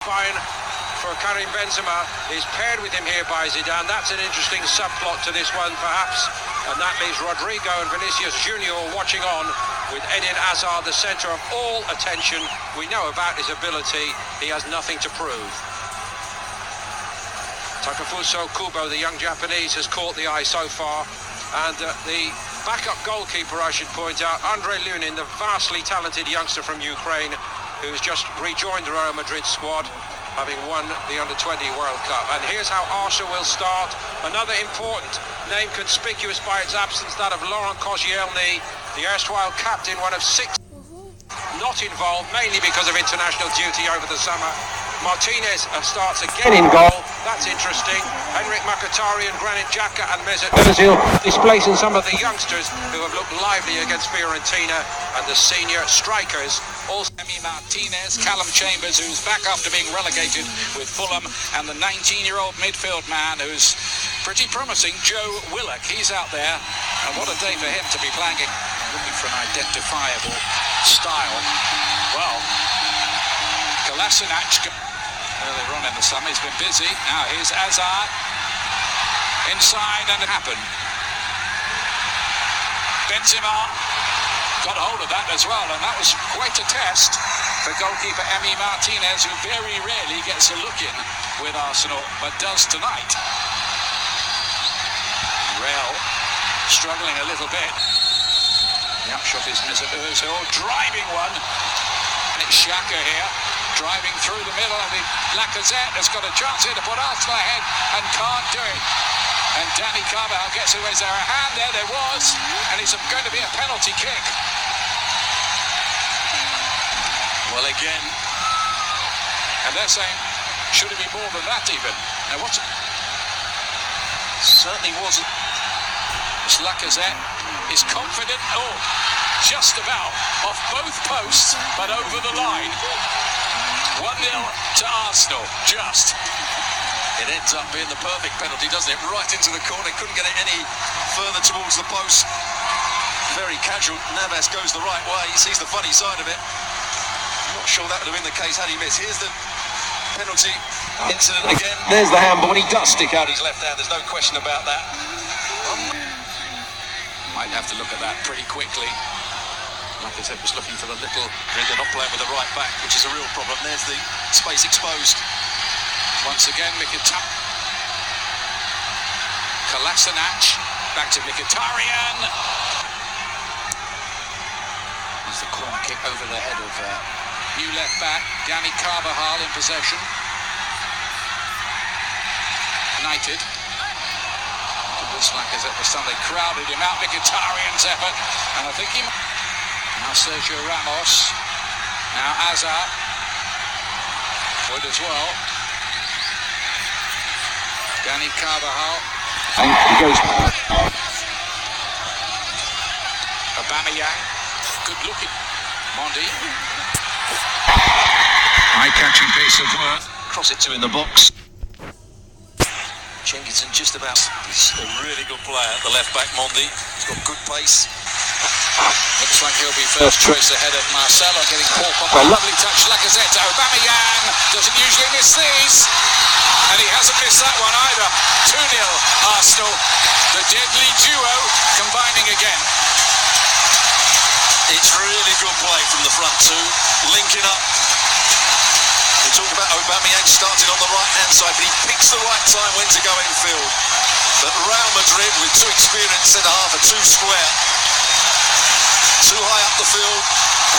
Fine for Karim Benzema is paired with him here by Zidane. That's an interesting subplot to this one, perhaps. And that leaves Rodrigo and Vinicius Junior watching on, with Eden Hazard the centre of all attention. We know about his ability. He has nothing to prove. Takefuso Kubo, the young Japanese, has caught the eye so far. And the backup goalkeeper, I should point out, Andrei Lunin, the vastly talented youngster from Ukraine, who's just rejoined the Real Madrid squad, having won the Under-20 World Cup. And here's how Arsenal will start. Another important name, conspicuous by its absence, that of Laurent Koscielny, the erstwhile captain, one of 6 not involved, mainly because of international duty over the summer. Martinez starts again in goal. That's interesting. Henrik Mkhitaryan, Granit Xhaka and Mesut Ozil displacing some of the youngsters who have looked lively against Fiorentina, and the senior strikers also. Martinez, Callum Chambers, who's back after being relegated with Fulham, and the 19-year-old midfield man who's pretty promising, Joe Willock. He's out there, and what a day for him to be playing it. Looking for an identifiable style. Well, Kolasinac earlier on in the summer, he's been busy. Now here's Hazard inside, and it happened. Benzema got hold of that as well, and that was quite a test for goalkeeper Emi Martinez, who very rarely gets a look in with Arsenal, but does tonight. Real struggling a little bit. The upshot is Mesut Ozil driving one, and it's Xhaka here driving through the middle, and Lacazette has got a chance here to put Arsenal ahead and can't do it. And Danny Carvajal gets away. Is there a hand there? There was, and it's going to be a penalty kick. Well, again, and they're saying, should it be more than that even? Now, what's it? Certainly wasn't. It's Lacazette is confident. Oh, just about off both posts, but over the line. 1-0 to Arsenal, just. It ends up being the perfect penalty, doesn't it? Right into the corner, couldn't get it any further towards the post. Very casual. Navas goes the right way, he sees the funny side of it. I'm not sure that would have been the case had he missed. Here's the penalty incident again. There's the handball, and he does stick out his left hand, there's no question about that. Might have to look at that pretty quickly. Like I said, was looking for the little... They're not playing with the right back, which is a real problem. There's the space exposed. Once again, Mkhitaryan. Kolasinac, back to Mkhitaryan. There's the corner kick over the head of new left back, Danny Carvajal in possession. United. It looks like as it was suddenly crowded him out. Mkhitaryan's effort, and I think he... Now Sergio Ramos. Now Hazard. Would as well. Danny Carvajal. And he goes. Aubameyang. Good looking. Mondi. Eye-catching piece of work. Cross it to in the box. Jenkinson just about. He's a really good player. The left back, Mondi. He's got good pace. Looks like he'll be first choice ahead of Marcelo, getting Paul Pogba. Lovely touch, Lacazette to Aubameyang. Doesn't usually miss these. And he hasn't missed that one either. 2-0 Arsenal. The deadly duo combining again. It's really good play from the front two, linking up. We talk about Aubameyang starting on the right-hand side, but he picks the right time when to go infield. But Real Madrid, with too experienced centre-half, are too square. Too high up the field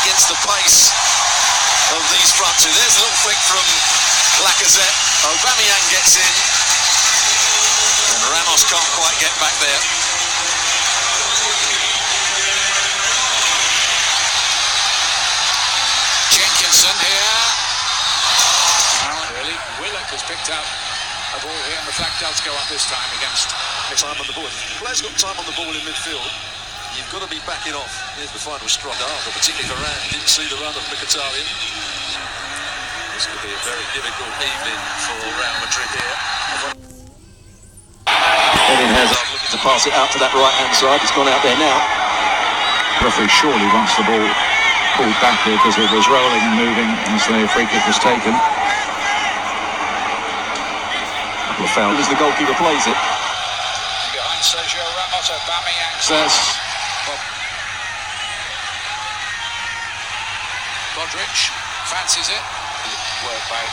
against the pace of these front two. There's a little flick from Lacazette. Aubameyang gets in, and Ramos can't quite get back there. Jenkinson here. Early. Willock has picked up a ball here, and the flag does go up this time against time on the ball. Players got time on the ball in midfield. You've got to be backing off. Here's the final strike after, particularly Varane. Didn't see the run of Mkhitaryan. This could be a very difficult evening for Real Madrid here. Eden Hazard looking to pass it out to that right-hand side. It's gone out there now. Referee surely wants the ball pulled back here because it was rolling and moving as the free kick was taken. couple of fouls as the goalkeeper plays it. Behind Sergio Ramos, Aubameyang says. Modric fancies it. Work by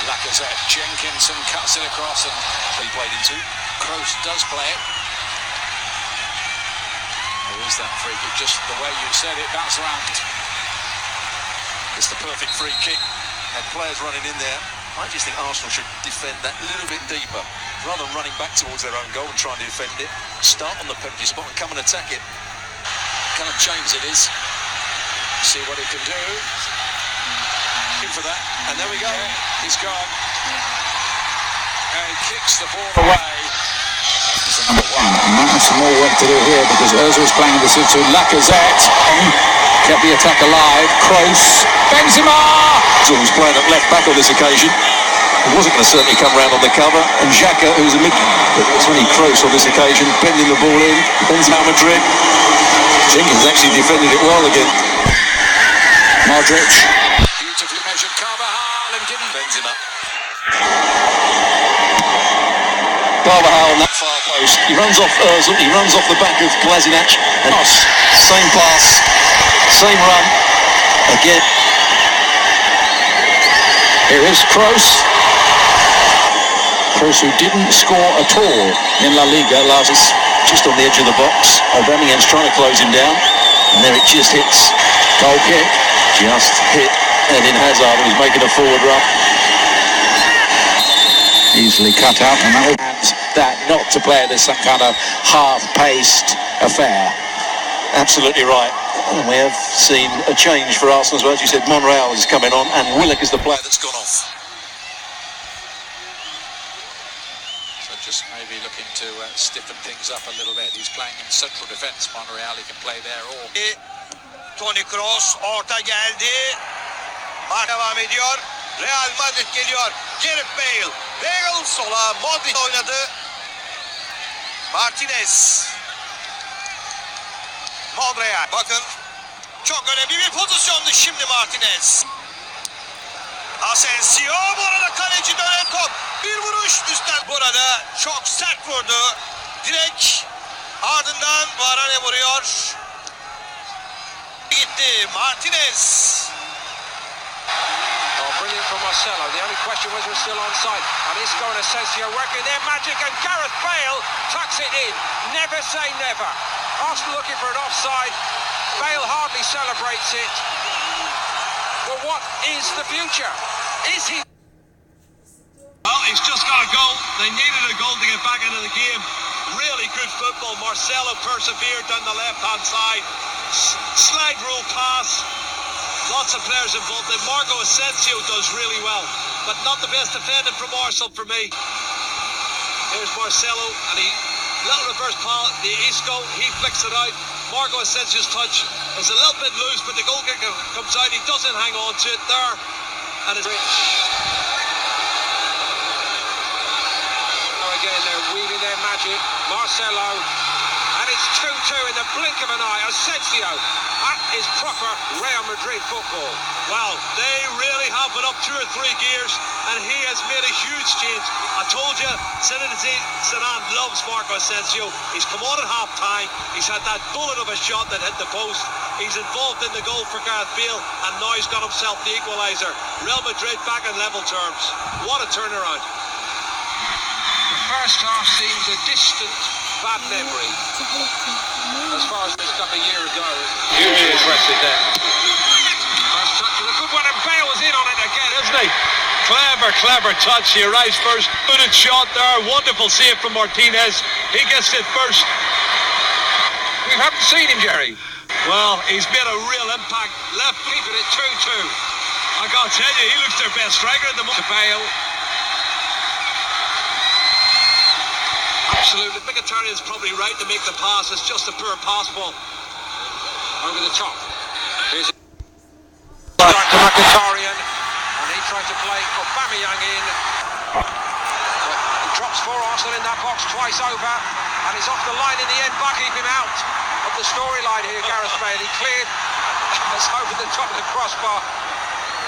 Lacazette. Jenkinson cuts it across and He played into. Kroos does play it. There is that free kick, just the way you said it, bounce around. It's the perfect free kick. And players running in there. I just think Arsenal should defend that little bit deeper. Rather than running back towards their own goal and trying to defend it. Start on the penalty spot and come and attack it. Kind of James it is. See what he can do. In for that. And there we go. He's gone. And he kicks the ball away. Some more work to do here because Ozil is playing this into Lacazette. Kept the attack alive. Kroos. Benzema! Ozil's playing at left back on this occasion. He wasn't going to certainly come round on the cover. And Xhaka, who's a mid... It's only Kroos on this occasion, bending the ball in. Benzema Madrid. Jenkins actually defended it well again. Modric. Beautifully measured Carvajal and given Benzema. Carvajal on that far post. He runs off Ozil. He runs off the back of Kolasinac. And same pass. Same run. Again. Here is Kroos. Kroos, who didn't score at all in La Liga last season. Just on the edge of the box. Aubameyang's trying to close him down. And there it just hits. Goal kick. Just hit Eden Hazard, who's making a forward run. Easily cut out, and that not to play this some kind of half-paced affair. Absolutely right. And we have seen a change for Arsenal as well. As you said, Monreal is coming on, and Willock is the player that's gone off. So just maybe looking to stiffen things up a little bit. He's playing in central defence. Monreal, he can play there or... Toni Kroos orta geldi. Devam ediyor. Real Madrid geliyor. Gareth Bale. Bale sola. Modric oynadı. Martinez. Monreal. Bakın. Çok önemli bir pozisyondu şimdi Martinez. Asensio. Bu arada kaleci dönen top. Bir vuruş üstten. Burada çok sert vurdu. Direkt ardından Varane vuruyor. Gitti Martinez. Oh, brilliant from Marcelo. The only question was we're still onside. And Isco and Asensio working their magic, and Gareth Bale tucks it in. Never say never. Arsenal looking for an offside. Bale hardly celebrates it. But what is the future? Is he? Well, he's just got a goal. They needed a goal to get back into the game. Really good football. Marcelo persevered down the left-hand side. Slide rule pass. Lots of players involved. And Marco Asensio does really well. But not the best defending from Arsenal for me. Here's Marcelo. And he, little reverse pass. The Isco, he flicks it out. Marco Asensio's touch is a little bit loose, but the goalkeeper comes out. He doesn't hang on to it there. And it's... Again, they're weaving their magic. Marcelo, and it's 2-2 in the blink of an eye. Asensio, that is proper Real Madrid football. Well, they really have been up 2 or 3 gears, and he has made a huge change. I told you, Zidane loves Marco Asensio. He's come on at half-time. He's had that bullet of a shot that hit the post. He's involved in the goal for Gareth Bale, and now he's got himself the equaliser. Real Madrid back in level terms. What a turnaround. First half seems a distant, bad memory. As far as this up a year ago. Hugely impressive there. First touch was a good one, and Bale was in on it again, isn't he? Clever touch. He arrives first. Good shot there. Wonderful save from Martinez. He gets it first. We haven't seen him, Jerry. Well, he's made a real impact. Left keeping it 2-2. I gotta tell you, he looks their best striker at the moment. To Bale. Absolutely. Mkhitaryan's probably right to make the pass. It's just a poor pass ball. Over the top. Here's it. Back to Mkhitaryan. And he tried to play Aubameyang in. He drops for Arsenal in that box twice over. And he's off the line in the end. Back keep him out of the storyline here, Gareth Bale. He cleared. That's over the top of the crossbar.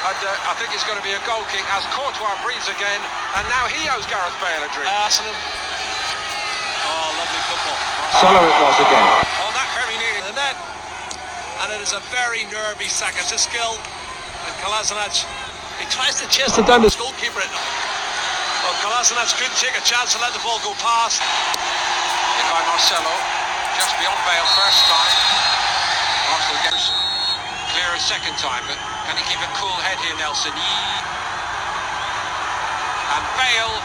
And I think it's going to be a goal kick as Courtois breathes again, and now he owes Gareth Bale a drink. Arsenal. Oh, lovely football. Marcelo it was again. Oh, that very nearly. The net. And it is a very nervy sack. It's a skill. And Kolasinac, he tries to chase it down the goalkeeper. Well, Kolasinac couldn't take a chance to let the ball go past. Hit by Marcelo, just beyond Bale first time. Arsenal goes clear a second time, but can he keep a cool head here, Nelson? And Bale.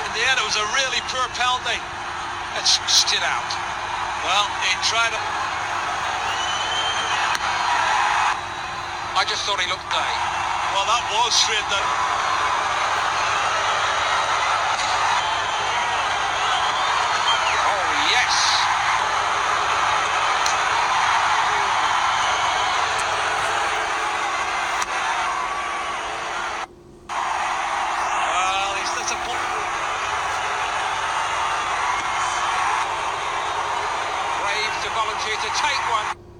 In the end, it was a really poor penalty. It's stood out. Well, he tried to... I just thought he looked day. Well, that was straight down. Oh, yes. Well, he's disappointed. Brave to volunteer to take one.